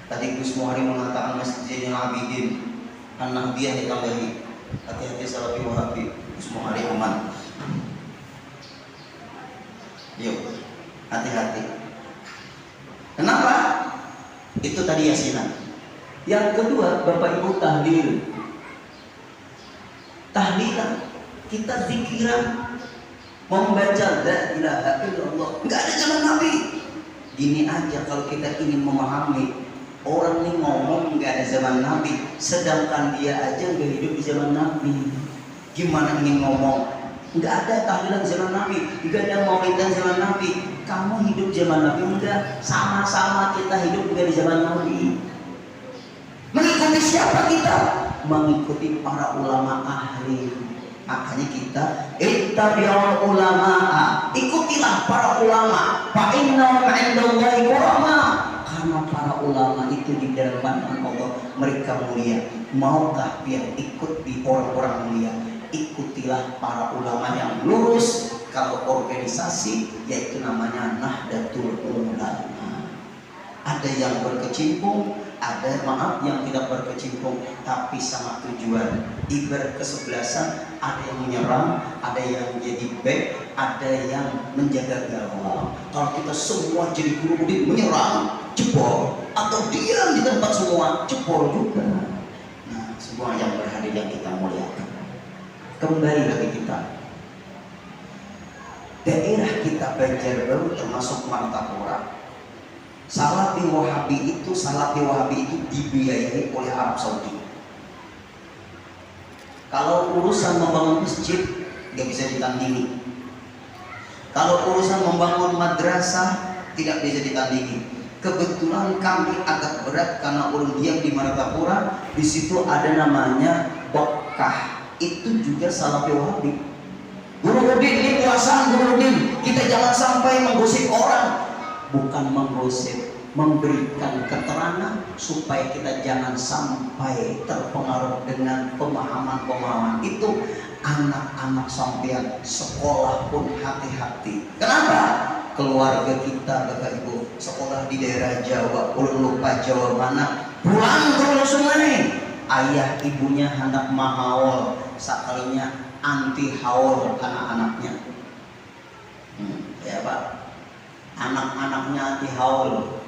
Tadi Gus Muhari mengatakan Masjidil Abidin An-Nahdiyah ditambahi. Hati-hati Salafi Wahabi. Gus Muhari aman. Yuk, hati-hati. Kenapa? Itu tadi yasinan. Yang kedua, Bapak Ibu tahlil. Tahlilan, kita zikiran, membaca la ilaha illallah. Enggak ada zaman Nabi. Gini aja kalau kita ingin memahami, orang ini ngomong enggak ada zaman Nabi, sedangkan dia aja enggak hidup di zaman Nabi. Gimana ingin ngomong? Enggak ada tahlilan zaman Nabi, enggak ada maulidan zaman Nabi. Kamu hidup zaman Nabi enggak? Sama-sama kita hidup enggak di zaman Nabi. Mengikuti siapa kita? Mengikuti para ulama ahli. Makanya kita ittabi'ul ulama'a, ikutilah para ulama. Fa innahum 'indallahi qurama. Karena para ulama itu di dalam pandangan Allah mereka mulia. Maukah biar ikut di orang-orang mulia? Ikutilah para ulama yang lurus. Kalau organisasi yaitu namanya Nahdlatul Ulama. Ada yang berkecimpung, ada yang tidak berkecimpung, tapi sama tujuan. Ibarat kesebelasan, ada yang menyerang, ada yang jadi back, ada yang menjaga gawang. Kalau kita semua jadi guru menyerang, jebol, atau diam di tempat semua, jebol juga. Nah, semua yang berhadir yang kita muliakan. Kembali lagi kita. Daerah kita Banjarbaru termasuk Martapura. Salafi Wahabi itu dibiayai oleh Arab Saudi. Kalau urusan membangun masjid nggak bisa ditandingi. Kalau urusan membangun madrasah tidak bisa ditandingi. Kebetulan kami agak berat karena ulun diam di Martapura. Di situ ada namanya Bokkah. Itu juga Salafi Wahabi. Guru Udin ini kuasaan Guru Udin. Kita jangan sampai menggosip orang. Bukan menggosip, memberikan keterangan supaya kita jangan sampai terpengaruh dengan pemahaman-pemahaman itu. Anak-anak sampean sekolah pun hati-hati. Kenapa? Keluarga kita Bapak Ibu sekolah di daerah Jawa, ulun lupa Jawa mana, pulang ke Sungai. Ayah ibunya hendak mahaul, sekalinya anti haul anak-anaknya. Ya Pak. Anak-anaknya anti haul.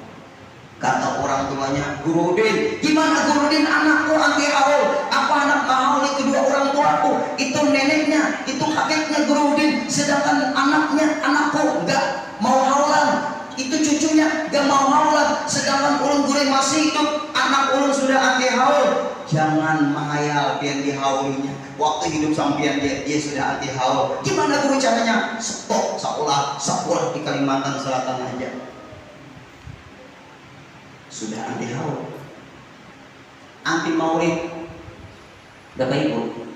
Kata orang tuanya, Guru Udin, gimana Guru Udin anakku anti haul? Apa anak haul kedua orang tuaku? Itu neneknya, itu kakeknya Guru Udin. Sedangkan anakku enggak mau haulan. Itu cucunya enggak mau haulan. Sedangkan ulun Guru masih hidup, anak ulun sudah anti haul. Jangan menghayal biar dihaulinya. Waktu hidup sampean dia sudah anti haul. Gimana Guru caranya? Stop sekolah di Kalimantan Selatan aja. Sudah anti haul. Anti maulid. Bapak Ibu,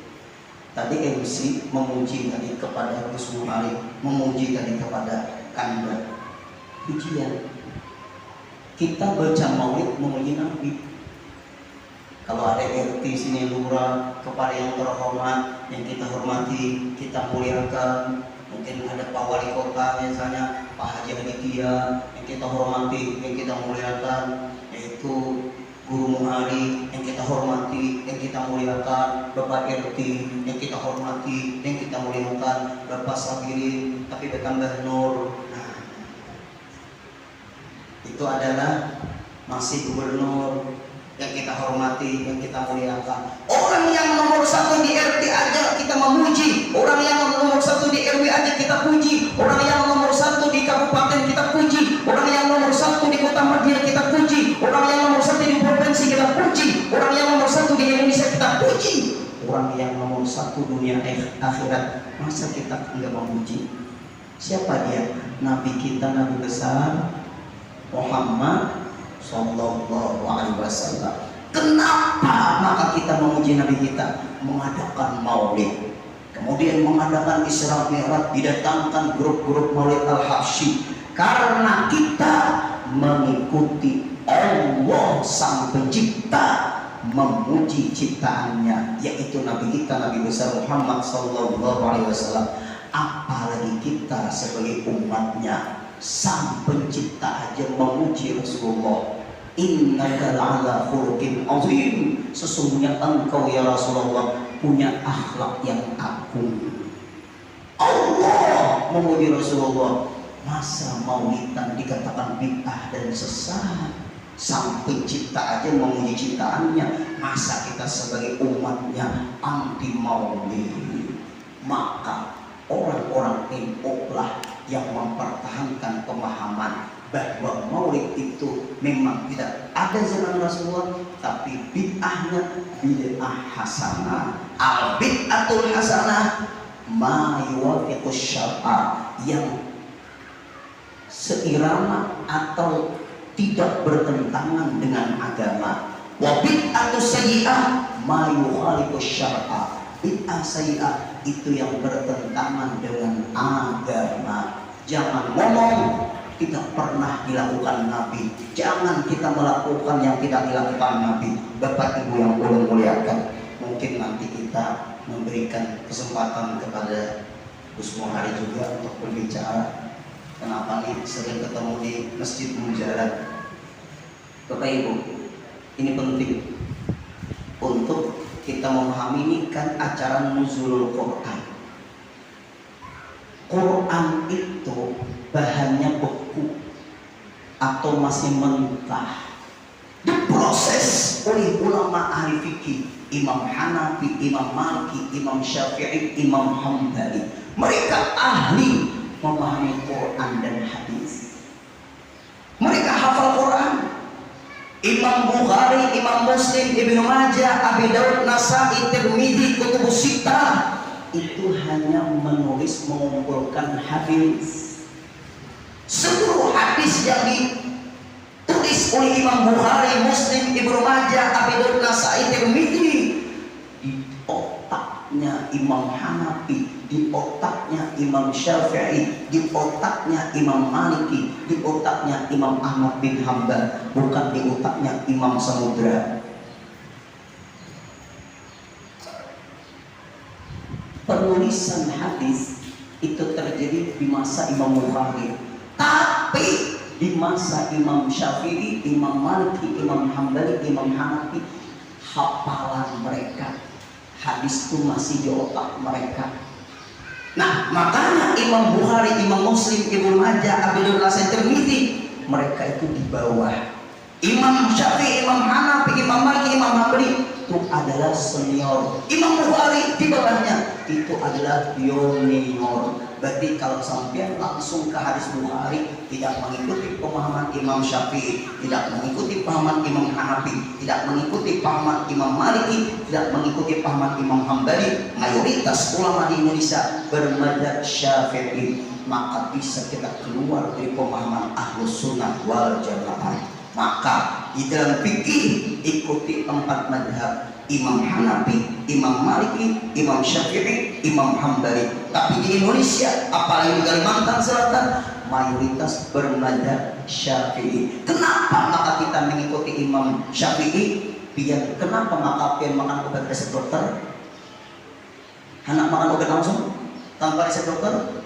tadi MC memuji tadi kepada Gus Muhari, memuji tadi kepada Kanda. Pujian. Kita baca maulid memuji Nabi. Kalau ada RT sini lurah kepada yang terhormat, yang kita hormati, kita muliakan. Mungkin ada Pak Wali Kota misalnya, Pak Haji Aditya yang kita hormati, yang kita muliakan, yaitu Guru Muhari yang kita hormati, yang kita muliakan, Bapak RT yang kita hormati, yang kita muliakan, Bapak Sabirin, tapi Bekam Nur. Nah, itu adalah masih gubernur yang kita hormati, yang kita muliakan. Orang yang nomor satu di RT aja kita memuji, orang yang nomor satu di RW aja kita puji, orang yang nomor satu di kabupaten kita puji, orang yang nomor satu di kota Madiun kita puji, orang yang nomor satu di provinsi kita puji, orang yang nomor satu di Indonesia kita puji, orang yang nomor satu dunia akhirat. Masa kita enggak memuji? Siapa dia? Nabi kita, Nabi besar Muhammad Sallallahu Alaihi Wasallam. Kenapa maka kita memuji Nabi kita? Mengadakan maulid, kemudian mengadakan Isra Mi'raj, didatangkan grup-grup maulid Al-Habsyi. Karena kita mengikuti Allah Sang Pencipta. memuji ciptaannya, yaitu Nabi kita, Nabi besar Muhammad sallallahu alaihi wasallam. Apalagi kita sebagai umatnya, sang pencipta aja memuji Rasulullah. Innaka la'ala khuluqin azim, sesungguhnya engkau ya Rasulullah punya akhlak yang agung. Allah memuji Rasulullah. Masa maulidan dikatakan bid'ah dan sesat? Sang pencipta aja memuji ciptaannya, masa kita sebagai umatnya anti maulid? Maka orang-orang NU lah yang mempertahankan pemahaman bahwa maulid itu memang tidak ada zaman Rasulullah, tapi bid'ahnya bid'ah hasanah. Al bid'atul hasanah ma yuwafiqus syar'a, yang seirama atau tidak bertentangan dengan agama. Wa bid'atus sayyi'ah ma yukhalifus syar'a. Bid'ah sayyi'ah itu yang bertentangan dengan agama. Jangan ngomong tidak pernah dilakukan Nabi, jangan kita melakukan yang tidak dilakukan Nabi. Bapak Ibu yang boleh muliakan, mungkin nanti kita memberikan kesempatan kepada Gus Muhari juga untuk berbicara. Kenapa nih sering ketemu di Masjid Mujarrad? Bapak Ibu, ini penting untuk kita memahami. Ini kan acara nuzulul Quran. Quran itu bahannya beku atau masih mentah, diproses oleh ulama ahli fikih, Imam Hanafi, Imam Maliki, Imam Syafi'i, Imam Hambali. Mereka ahli memahami Quran dan hadis. Mereka hafal Quran. Imam Bukhari, Imam Muslim, Ibnu Majah, Abi Daud, Nasa'i, Tirmidzi, Kutubus Sittah itu hanya menulis mengumpulkan hadis. Seluruh hadis yang ditulis oleh Imam Bukhari, Muslim, Ibnu Majah, Abi Daud, Nasa'i, Tirmidzi di otaknya Imam Hanafi, di otaknya Imam Syafi'i, di otaknya Imam Maliki, di otaknya Imam Ahmad bin Hanbal, bukan di otaknya Imam Samudra. Penulisan hadis itu terjadi di masa Imam Bukhari, tapi di masa Imam Syafi'i, Imam Maliki, Imam Hanbali, Imam Hanafi, hafalan mereka hadis itu masih di otak mereka. Nah, makanya Imam Bukhari, Imam Muslim, Ibnu Majah, Abi Daud, Nasa'i, Tirmidzi, mereka itu di bawah. Imam Syafi'i, Imam Hanafi, Imam Maliki, Imam Hambali itu adalah senior. Imam Bukhari di bawahnya itu adalah junior. Berarti kalau sampai langsung ke hadis Bukhari, tidak mengikuti pemahaman Imam Syafi'i, tidak mengikuti pemahaman Imam Hanafi, tidak mengikuti pemahaman Imam Maliki, tidak mengikuti pemahaman Imam Hambali, mayoritas ulama di Indonesia bermadzhab Syafi'i, maka bisa kita keluar dari pemahaman Ahlus Sunnah wal Jamaah. Maka di dalam fikih ikuti 4 mazhab, Imam Hanafi, Imam Maliki, Imam Syafi'i, Imam Hambali. Tapi di Indonesia, apalagi di Kalimantan Selatan, mayoritas bermadzhab Syafi'i. Kenapa maka kita mengikuti Imam Syafi'i? Biar kenapa maka pian makan obat resep dokter? Anak makan obat langsung tanpa resep dokter?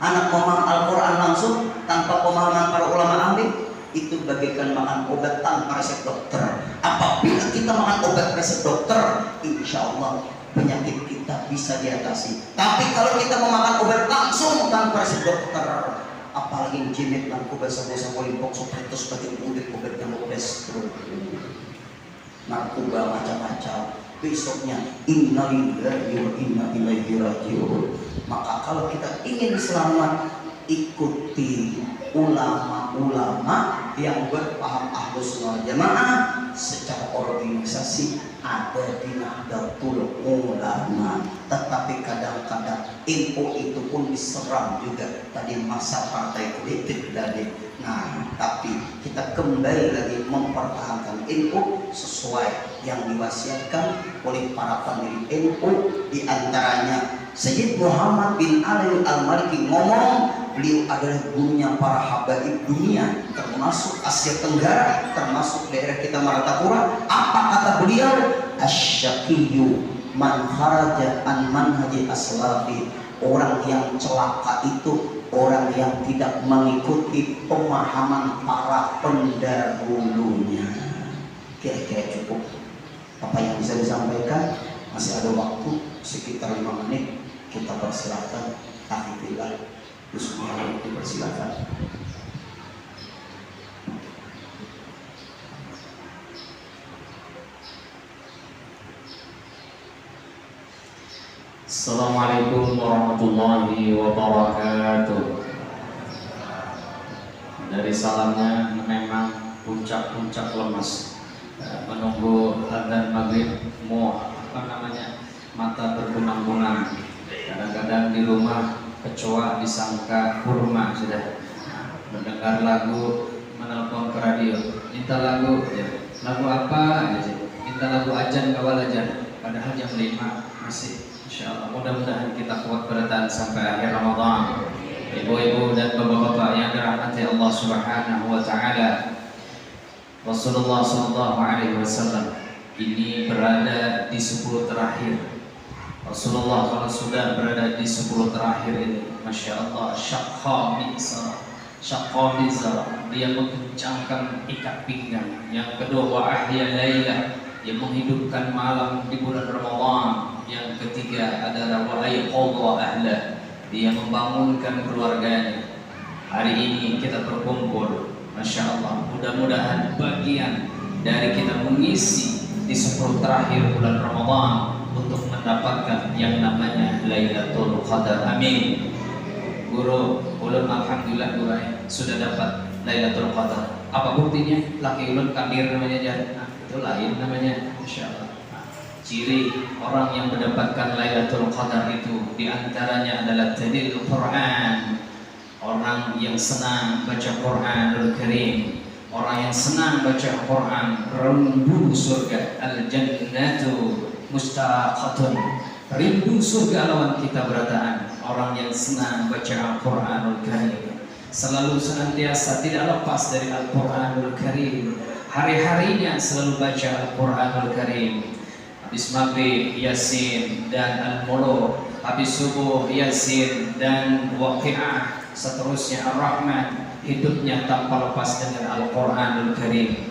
Anak memaham Al-Quran langsung tanpa pemahaman para ulama ahli? Itu bagaikan makan obat tanpa resep dokter. Apabila kita makan obat resep dokter, insya Allah penyakit kita bisa diatasi. Tapi kalau kita memakan obat langsung tanpa resep dokter, apalagi jimat, narkoba, sabu-sabu, limpok, sopretus, batin udik, obat yang stroke, narkoba macam-macam, besoknya innalillahi wa inna ilaihi raji'un. Maka kalau kita ingin selamat, ikuti ulama-ulama yang berpaham Ahlus Sunnah Jamaah. Secara organisasi ada di Nahdlatul Ulama, tetapi kadang-kadang info itu pun diserang juga tadi masa partai politik tadi. Nah, tapi kita kembali lagi mempertahankan info sesuai yang diwasiatkan oleh para pendiri NU, di antaranya Sayyid Muhammad bin Ali Al-Maliki ngomong, beliau adalah gurunya para habaib dunia, termasuk Asia Tenggara, termasuk daerah kita Martapura. Apa kata beliau? Asy-syaqiyyu man kharaja an manhaji aslafi. Orang yang celaka itu orang yang tidak mengikuti pemahaman para pendahulunya. Kira-kira cukup apa yang bisa disampaikan? Masih ada waktu sekitar 5 menit. Kita persilakan. Tahfidillah Bismillah, dipersilakan. Assalamualaikum warahmatullahi wabarakatuh. Dari salamnya memang puncak-puncak lemas, menunggu adzan maghrib mata berkunang-kunang. Kadang-kadang di rumah kecoa disangka kurma sudah. Mendengar lagu, menelpon ke radio, minta lagu, ya. Lagu apa? Minta lagu ajan kawal ajan. Padahal jam 5 masih. Insyaallah mudah-mudahan kita kuat bertahan sampai akhir Ramadan. Ibu-ibu dan bapak-bapak yang dirahmati Allah Subhanahu wa taala. Rasulullah sallallahu alaihi wasallam ini berada di 10 terakhir. Rasulullah kalau sudah berada di 10 terakhir ini, Masya Allah, syaqqa mizar, dia mengencangkan ikat pinggang. Yang kedua, wa ahya laila, dia menghidupkan malam di bulan Ramadan. Yang ketiga adalah wa ayqadha ahla, dia membangunkan keluarganya. Hari ini kita berkumpul, Masya Allah, mudah-mudahan bagian dari kita mengisi di 10 terakhir bulan Ramadan untuk mendapatkan yang namanya Lailatul Qadar. Amin. Guru, ulun alhamdulillah guru sudah dapat Lailatul Qadar. Apa buktinya? Laki ulun kabir namanya jar. Nah, itu lain namanya, insyaallah. Nah, ciri orang yang mendapatkan Lailatul Qadar itu diantaranya adalah tadil Quran. Orang yang senang baca Quranul Karim, orang yang senang baca Quran, rindu surga, al-jannatu mustaqatun, rindu surga lawan kita berataan. Orang yang senang baca Al-Quranul Karim selalu senantiasa tidak lepas dari Al-Quranul Karim, hari-harinya selalu baca Al-Quranul Karim. Habis maghrib Yasin dan Al-Muluk, habis subuh Yasin dan Waqi'ah, seterusnya Ar-Rahman. Hidupnya tanpa lepas dengan Al-Quranul Karim.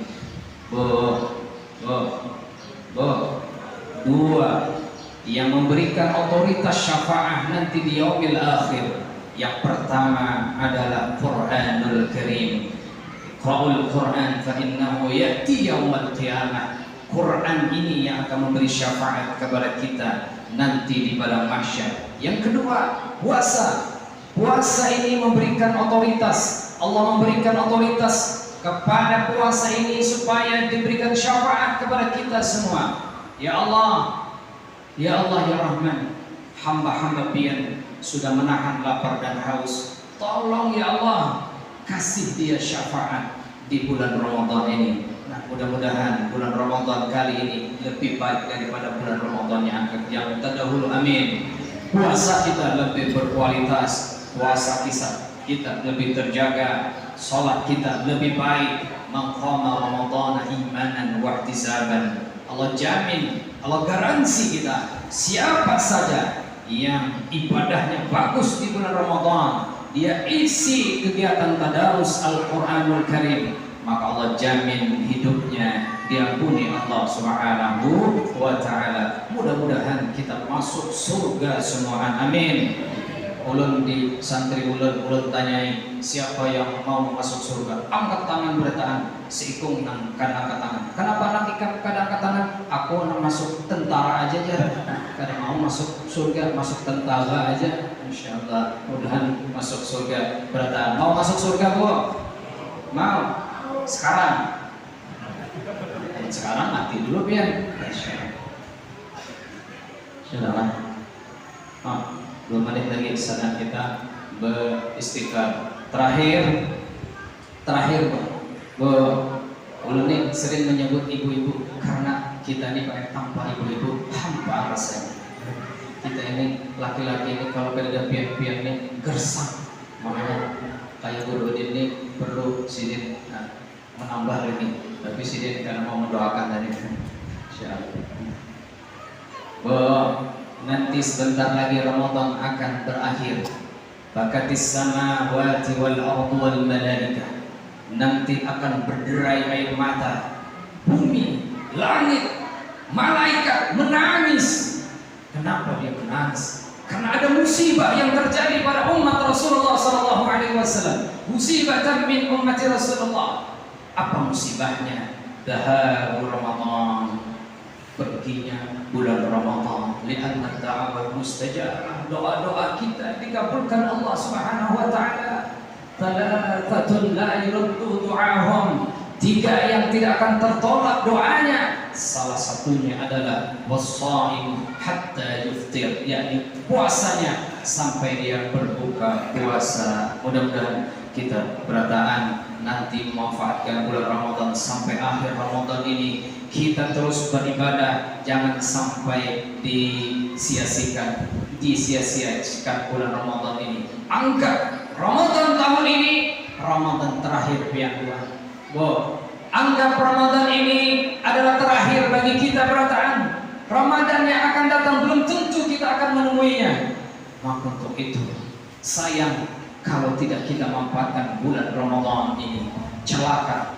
Dua yang memberikan otoritas syafaah nanti di yaumil akhir. Yang pertama adalah Quranul Karim. Qra'ul Quran fa innahu ya'ti yaumil qiyamah. Quran ini yang akan memberi syafaat kepada kita nanti di padang mahsyar. Yang kedua, puasa. Puasa ini memberikan otoritas. Allah memberikan otoritas kepada puasa ini supaya diberikan syafaat kepada kita semua. Ya Allah, Ya Allah, Ya Rahman, hamba-hamba pian sudah menahan lapar dan haus. Tolong Ya Allah, kasih dia syafaat di bulan Ramadan ini. Nah, mudah-mudahan bulan Ramadan kali ini lebih baik daripada bulan Ramadan yang terdahulu. Amin. Puasa kita lebih berkualitas, puasa kita lebih terjaga, sholat kita lebih baik. Man qama Ramadana imanan wa ihtisaban. Allah jamin, Allah garansi kita, siapa saja yang ibadahnya bagus di bulan Ramadan, dia isi kegiatan tadarus Al-Quranul Karim, maka Allah jamin hidupnya diampuni Allah Subhanahu wa ta'ala. Mudah-mudahan kita masuk surga semua, amin. Ulun di santri ulun tanyai, siapa yang mau masuk surga? Angkat tangan berataan. Seikung nang kan angkat tangan. Kenapa nak ikan kada angkat tangan? Aku nak masuk tentara aja ya. Kada mau masuk surga, masuk tentara aja. Insyaallah mudahan masuk surga. Berataan. Mau masuk surga, Bu? Mau? Sekarang. Sekarang mati dulu pian. Sudahlah. 2 menit lagi saat kita beristighfar. Terakhir Bu, ulun ini sering menyebut ibu-ibu karena kita ini pakai tanpa ibu-ibu hampa rasanya. Kita ini laki-laki ini kalau pada pian-pian ini gersang, Makanya kayak Guru Udin ini perlu Sidin menambah lagi, tapi Sidin karena mau mendoakan tadi. Insyaallah. Nanti sebentar lagi Ramadan akan berakhir. Bakatis samawati wal ardu wal malaika. Nanti akan berderai air mata. Bumi, langit, malaikat menangis. Kenapa dia menangis? Karena ada musibah yang terjadi pada umat Rasulullah SAW. Musibah min ummati Rasulullah. Apa musibahnya? Dahabu Ramadan. Perginya bulan Ramadan. Lianna da'awat mustajabah. Doa-doa kita dikabulkan Allah Subhanahu wa taala. Thalathatun la yurdu du'ahum. 3 yang tidak akan tertolak doanya. Salah satunya adalah was-shaim hatta yuftir, yakni puasanya sampai dia berbuka puasa. Mudah-mudahan kita berataan nanti memanfaatkan bulan Ramadan sampai akhir Ramadan ini. Kita terus beribadah, jangan sampai disia-siakan bulan Ramadan ini. Anggap Ramadan tahun ini Ramadan terakhir pihak Tuhan. Anggap Ramadan ini adalah terakhir bagi kita berataan. Ramadan yang akan datang belum tentu kita akan menemuinya. Maka untuk itu sayang kalau tidak kita manfaatkan bulan Ramadan ini. Celaka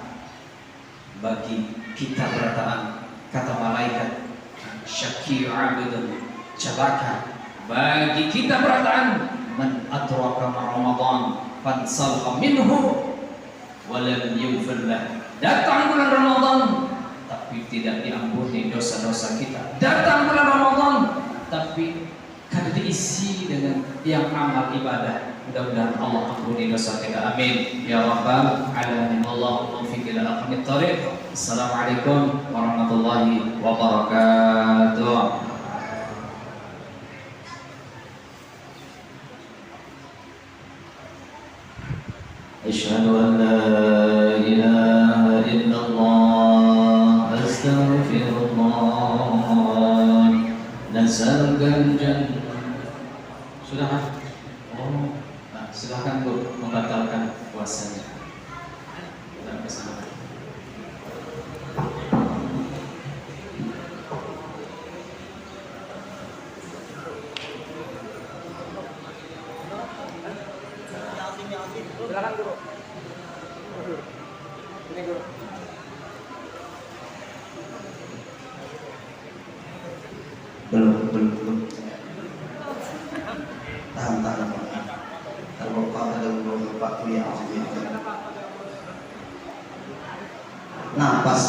bagi kita berataan, kata malaikat syakir abdun, celaka bagi kita berataan, man adraka Ramadan fansalqa minhu walam yughfar lah. Datang bulan Ramadan tapi tidak diampuni dosa-dosa kita. Datang bulan Ramadan tapi kada diisi dengan yang amal ibadah. Mudah-mudahan Allah ampuni dosa kita. Amin ya rabbal alamin. Wallahu muwaffiq ila aqwamit thoriq. Assalamualaikum warahmatullahi wabarakatuh. Asyhadu an la ilaha illallah, astaghfirullah, nas'alukan jannah. Sudah? Oh, silakan Bu membatalkan puasanya. Kita bersama. Silakan Guru. Ini Guru. Belum. Tahan. Terlupa ada beberapa kuliah. Nah, pas.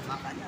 makanya